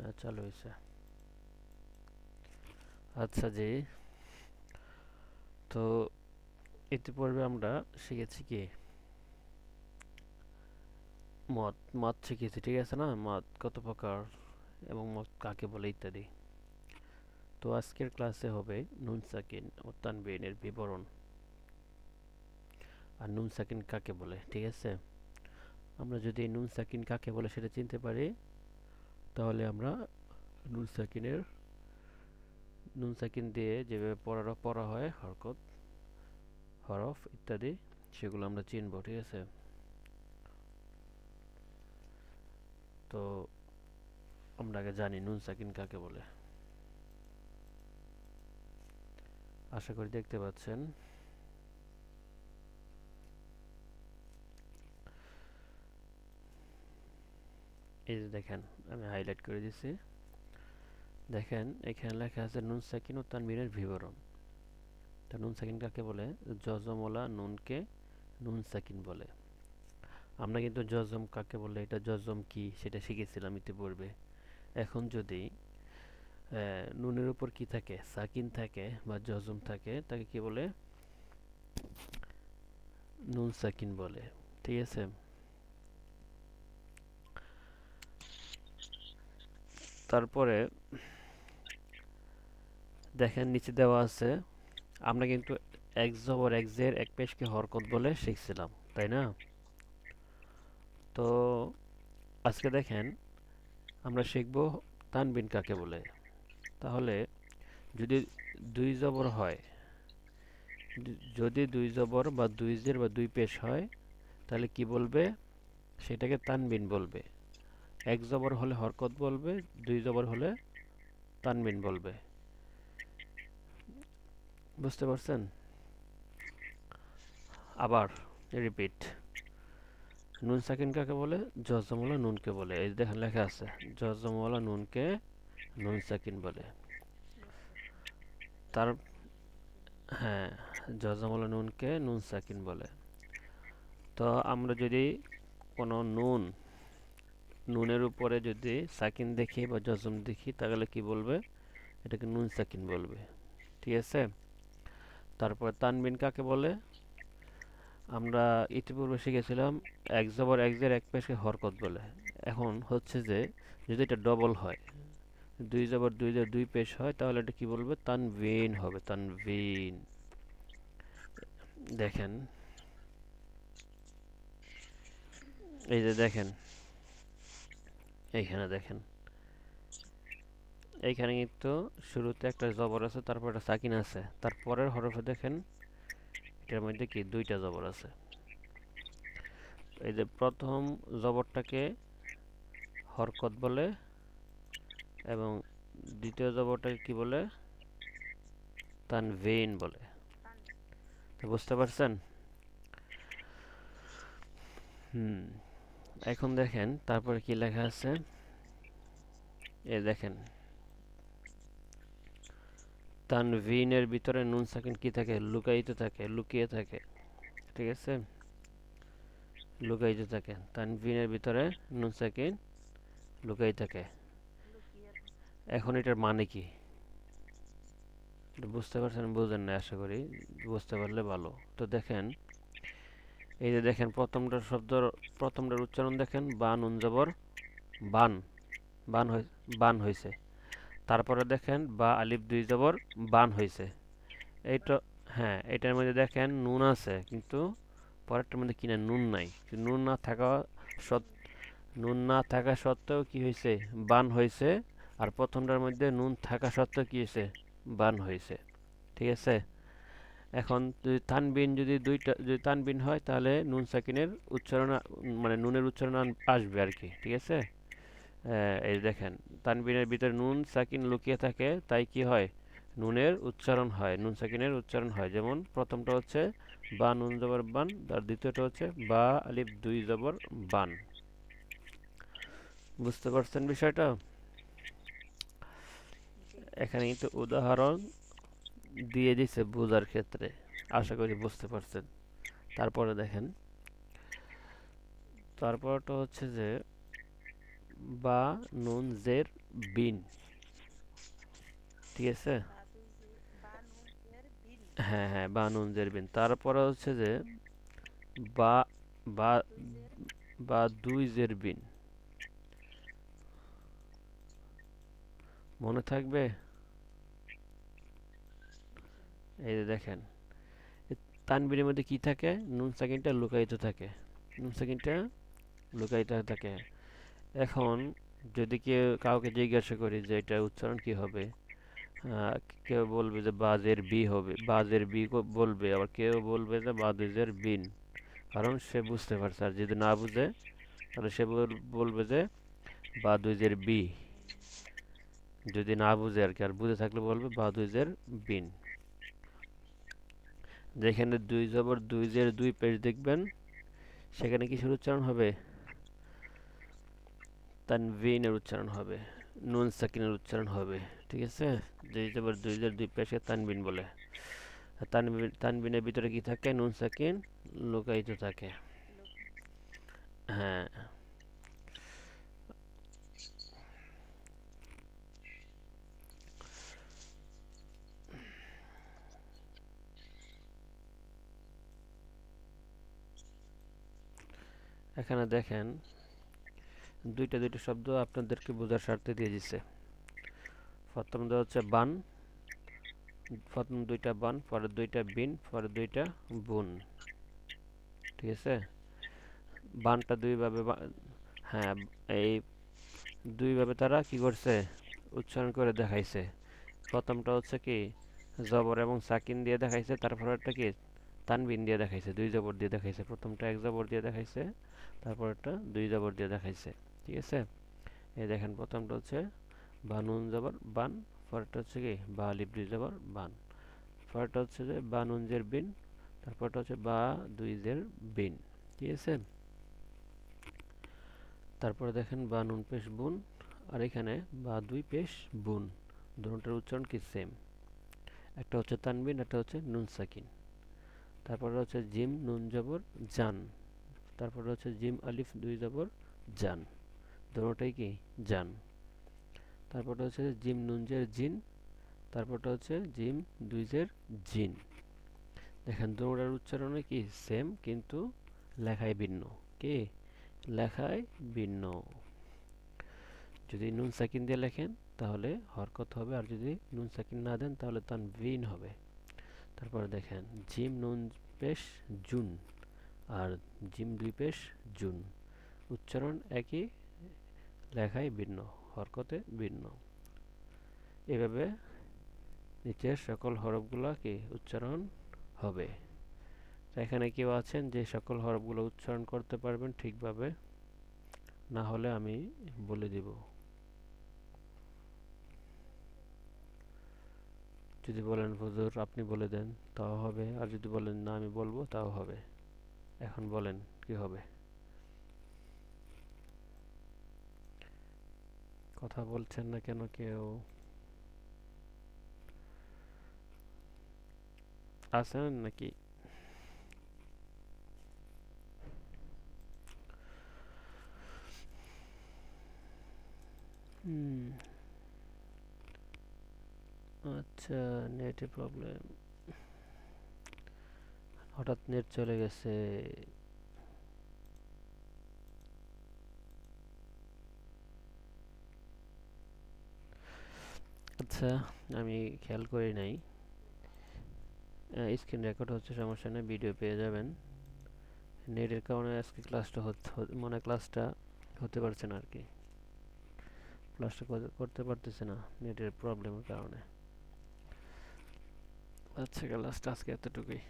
হ্যাঁ, চালু হয়েছে। আচ্ছা জি। তো ইতিপূর্বে আমরা শিখেছি কি মদ মদ শিখেছি, ঠিক আছে না? মদ কত প্রকার এবং মদ কাকে বলে ইত্যাদি। তো আজকের ক্লাসে হবে নুন সাকিন ও তানবিনের বিবরণ আর নুন সাকিন কাকে বলে, ঠিক আছে? আমরা যদি নুন সাকিন কাকে বলে সেটা চিনতে পারি, তাহলে আমরা নুন সাকিনের নুন সাকিন দিয়ে যেভাবে পড়া হয় হরকত, হরফ ইত্যাদি, সেগুলো আমরা চিনব, ঠিক আছে? তো আমরা আগে জানি নুন সাকিন কাকে বলে। আশা করি দেখতে পাচ্ছেন। এই যে দেখেন, আমি হাইলাইট করে দিছি। দেখেন এখানে লেখা আছে নুন সাকিন ও তানবিনের বিবরণ। তা নুন সাকিন কাকে বলে? জজমওয়ালা নুনকে নুন সাকিন বলে। আমরা কিন্তু জজম কাকে বলে, এটা জজম কি সেটা শিখেছিলাম ইতিপূর্বে। এখন যদি নুনের উপর কি থাকে, সাকিন থাকে বা জজম থাকে, তাকে কি বলে? নুন সাকিন বলে, ঠিক আছে? তারপরে দেখেন নিচে দেওয়া আছে, আমরা কিন্তু এক জবর এক জের এক পেশকে হরকত বলে শিখছিলাম, তাই না? তো আজকে দেখেন আমরা শিখব তানবিন কাকে বলে। তাহলে যদি দুই জবর হয়, যদি দুই জবর বা দুই জের বা দুই পেশ হয়, তাহলে কি বলবে? সেটাকে তানবিন বলবে। এক জবর হলে হরকত বলবে, দুই জবর হলে তানবিন বলবে। বুঝতে পারছেন? আবার রিপিট, নুন সাকিন কাকে বলে? জজমওয়ালা নুনকে বলে। এই দেখেন লেখা আছে, জজমওয়ালা নুনকে নুন সাকিন বলে। তার হ্যাঁ, জজমওয়ালা নুনকে নুন সাকিন বলে। তো আমরা যদি কোনো নুনের উপরে যদি সাকিন দেখি বা জজম দেখি, তাহলে কি বলবে? এটাকে নুন সাকিন বলবে, ঠিক আছে? তারপর তানবিন কাকে বলে? আমরা ইতিপূর্বে শিখেছিলাম এক জবর এক জের এক পেশকে হরকত বলে। এখন হচ্ছে যে যদি এটা ডবল হয়, দুই জবর দুই জের দুই পেশ হয়, তাহলে এটা কি বলবে? তানবিন হবে, তানবিন। দেখেন, এই যে দেখেন, এইখানে দেখেন, এইখানে কিন্তু শুরুতে একটা জবর আছে, তারপর একটা সাকিন আছে, তারপরের হরফে দেখেন এটার মধ্যে কি দুইটা জবর আছে। এই যে প্রথম জবরটাকে হরকত বলে এবং দ্বিতীয় জবরটাকে কি বলে? তানভিন বলে। তো বুঝতে পারছেন? হুম। এখন দেখেন তারপরে কি লেখা আছে, এই দেখেন তানভিনের ভিতরে নুন সাকিন কি থাকে? লুকায়িত থাকে, লুকিয়ে থাকে, ঠিক আছে? লুকায়িত থাকে, তানভিনের ভিতরে নুন সাকিন লুকায়িত থাকে। এখন এটার মানে কি? এটা বুঝতে পারছেন? বুঝেন না আশা করি, বুঝতে পারলে ভালো। তো দেখেন, এই যে দেখেন প্রথমটার উচ্চারণ দেখেন, বা নুন জবর বান, বান বান হয়েছে। তারপরে দেখেন বা আলিফ দুই জবর বান হয়েছে। এইটা, হ্যাঁ, এটার মধ্যে দেখেন নুন আছে, কিন্তু পরেরটার মধ্যে কিনা নুন নাই। নুন না থাকা সত নুন না থাকা সত্ত্বেও কি হয়েছে? বান হয়েছে। আর প্রথমটার মধ্যে নুন থাকা সত্ত্বেও কি হয়েছে? বান হয়েছে, ঠিক আছে? এখন যদি তানবিন যদি তানবিন হয়, তাহলে নুন সাকিনের উচ্চারণ মানে নুনের উচ্চারণ আসবে আর কি, ঠিক আছে? এই দেখেন, তানবিনের ভিতরে নুন সাকিন লুকিয়ে থাকে, তাই কি হয়? নুনের উচ্চারণ হয়, নুন সাকিনের উচ্চারণ হয়। যেমন প্রথমটা হচ্ছে বা নুন জবর বান, আর দ্বিতীয়টা হচ্ছে বা আলিফ দুই জবর বান। বুঝতে পারছেন বিষয়টা? এখানে কিন্তু উদাহরণ দিয়ে দিছে বোঝার ক্ষেত্রে। আশা করি বুঝতে পারছেন। তারপরে দেখেন, তারপরটা হচ্ছে যে বা নুন জের বিন। ঠিক আছে? হ্যাঁ হ্যাঁ, বা নুন জের বিন। তারপরে হচ্ছে যে বা বা বা দুই জের বিন। মনে থাকবে? এই যে দেখেন, এ তানবীরের মধ্যে কি থাকে? নুন সাকিনটা লুকায়িত থাকে। নুন সাকিনটা লুকায়িত থাকে। এখন যদি কেউ কাউকে জিজ্ঞাসা করি যে এটা উচ্চারণ কি হবে, আহ, কেউ বলবে যে বাজের বি হবে, বাজের বি বলবে, আবার কেউ বলবে যে বাজের বিন। কারণ সে বুঝতে পারছে। আর যদি না বুঝে তাহলে সে বলবে যে বাদুইজের বি। যদি না বুঝে আর কি, আর বুঝে থাকলে বলবে বাদুইজের বিন। যেখানে দুই জবর দুই জের দুই পেশ দেখবেন, সেখানে কিসের উচ্চারণ হবে? তানভিনের উচ্চারণ হবে, নুন সাকিনের উচ্চারণ হবে। ঠিক আছে? দুই জবর দুই জের দুই পেশকে তানবিন বলে। আর তানবিনের ভিতরে কি থাকে? নুন সাকিন লুকায়িত থাকে। হ্যাঁ। এখানে দেখেন, দুইটা দুইটা শব্দ আপনাদেরকে বোঝার স্বার্থে দিয়ে দিছে। প্রথমটা হচ্ছে বান, প্রথম দুইটা বান, পরের দুইটা বিন, পরের দুইটা বুন। ঠিক আছে? বানটা দুইভাবে হ্যাঁ, এই দুইভাবে তারা কি করছে? উচ্চারণ করে দেখাইছে। প্রথমটা হচ্ছে কি জবর এবং সাকিন দিয়ে দেখাইছে, তারপরেরটা কি তানবিন দিয়ে দেখাইছে, দুই জবর দিয়ে দেখাইছে। প্রথমটা এক জবর দিয়ে দেখাইছে, তারপরেরটা দুই জবর দিয়ে দেখাইছে। ঠিক আছে? এই দেখেন, প্রথমটা হচ্ছে বা নুন জবর বান, পরেরটা হচ্ছে কি বা আলিফ দুই জবর বান, পরেরটা হচ্ছে যে বা নুন জের বিন, তারপরটা হচ্ছে বা দুই জের বিন। ঠিক আছে? তারপরে দেখেন বা নুন পেশ বুন, আর এখানে বা দুই পেশ বুন। দুটোর উচ্চারণ কি সেম। একটা হচ্ছে তানবিন, একটা হচ্ছে নুন সাকিন। তারপরে হচ্ছে জিম নুন জবর জান, তারপরে হচ্ছে জিম আলিফ দুই জবর জান। দুটোটাই কি জান। তারপরটা হচ্ছে জিম নুন জের জিন, তারপরটা হচ্ছে জিম দুই জের জিন। দেখেন দুটোটার উচ্চারণে কি সেম, কিন্তু লেখায় ভিন্ন। কি লেখায় ভিন্ন। যদি নুন সাকিন দিয়ে লেখেন তাহলে হরকত হবে, আর যদি নুন সাকিন না দেন তাহলে তানভিন হবে। তারপরে দেখেন জিম নুন পেশ জুন, আর জিম দুই পেশ জুন। উচ্চারণ একই, লেখায় ভিন্ন, হরকতে ভিন্ন। এভাবে নিচের সকল হরফগুলো কি উচ্চারণ হবে। এখানে কেউ আছেন যে সকল হরফগুলো উচ্চারণ করতে পারবেন ঠিকভাবে? না হলে আমি বলে দিব। যদি বলেন হুজুর আপনি বলে দেন, তাও হবে। আর যদি বলেন না আমি বলবো, তাও হবে। এখন বলেন কি হবে? কথা বলছেন না কেন কেউ? আছেন নাকি? হুম, আচ্ছা, নেটে প্রবলেম। হঠাৎ নেট চলে গেছে। আচ্ছা, আমি খেয়াল করি নাই। স্ক্রিন রেকর্ড হচ্ছে, সমস্যা নেই, ভিডিও পেয়ে যাবেন। নেটের কারণে আজকে ক্লাসটা মানে ক্লাসটা হতে পারছে না আর কি। ক্লাসটা করতে পারতেছে না নেটের প্রবলেমের কারণে। আচ্ছা, ক্লাসটা আজকে এতটুকুই।